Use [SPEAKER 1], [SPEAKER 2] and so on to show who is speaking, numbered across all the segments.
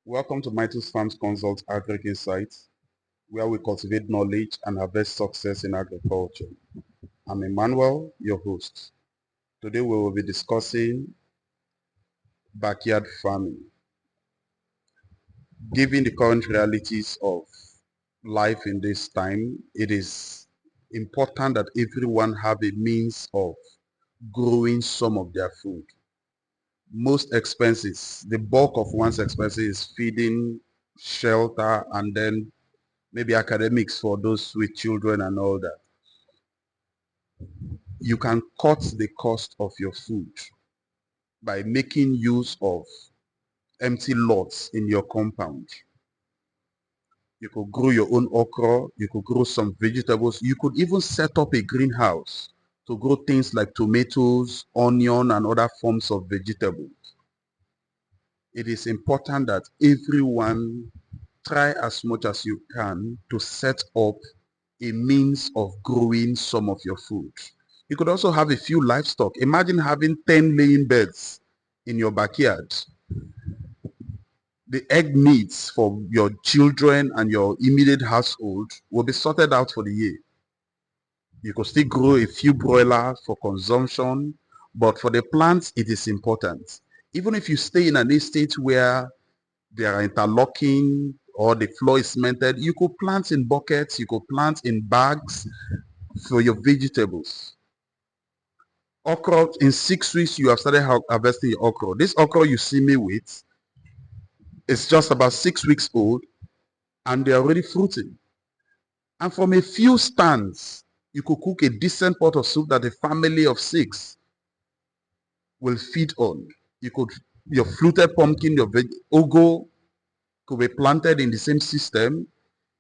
[SPEAKER 1] Welcome to Mighty's Farms Consult Agric Insights, where we cultivate knowledge and harvest success in agriculture. I'm Emmanuel, your host. Today we will be discussing backyard farming. Given the current realities of life in this time, it is important that everyone have a means of growing some of their food. Most expenses, the bulk of one's expenses is feeding, shelter, and then maybe academics for those with children and all that. You can cut the cost of your food by making use of empty lots in your compound. You could grow your own okra, you could grow some vegetables, you could even set up a greenhouse to grow things like tomatoes, onion, and other forms of vegetables. It is important that everyone try as much as you can to set up a means of growing some of your food. You could also have a few livestock. Imagine having 10 laying birds in your backyard. The egg needs for your children and your immediate household will be sorted out for the year. You could still grow a few broilers for consumption, but for the plants, it is important. Even if you stay in an estate where there are interlocking or the floor is cemented, you could plant in buckets, you could plant in bags for your vegetables. Okra, in 6 weeks, you have started harvesting your okra. This okra you see me with is just about 6 weeks old and they're already fruiting. And from a few stands, you could cook a decent pot of soup that a family of 6 will feed on. Your fluted pumpkin, your ugu could be planted in the same system.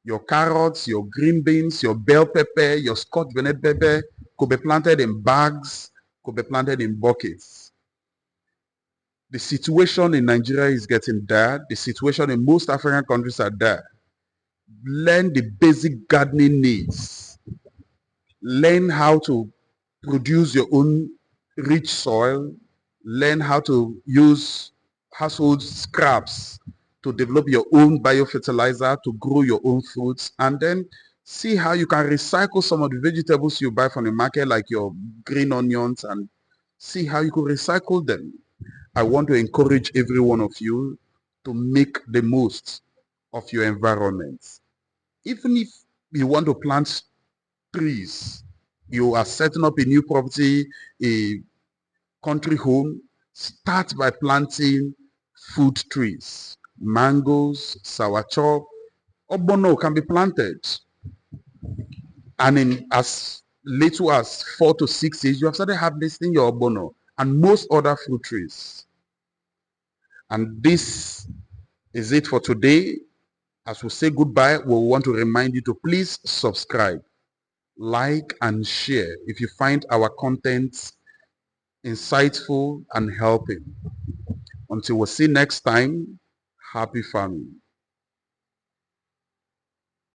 [SPEAKER 1] Your carrots, your green beans, your bell pepper, your Scotch bonnet pepper could be planted in bags, could be planted in buckets. The situation in Nigeria is getting dire. The situation in most African countries are dire. Learn the basic gardening needs. Learn how to produce your own rich soil. Learn how to use household scraps to develop your own biofertilizer, to grow your own fruits, and then see how you can recycle some of the vegetables you buy from the market, like your green onions, and see how you could recycle them. I want to encourage every one of you to make the most of your environment. Even if you want to plant trees, you are setting up a new property, a country home, start by planting food trees. Mangoes, soursop, ogbono can be planted. And in as little as 4 to 6 years, you have started harvesting your ogbono and most other fruit trees. And this is it for today. As we say goodbye, we want to remind you to please subscribe, like, and share if you find our content insightful and helping. Until we see next time, happy farming.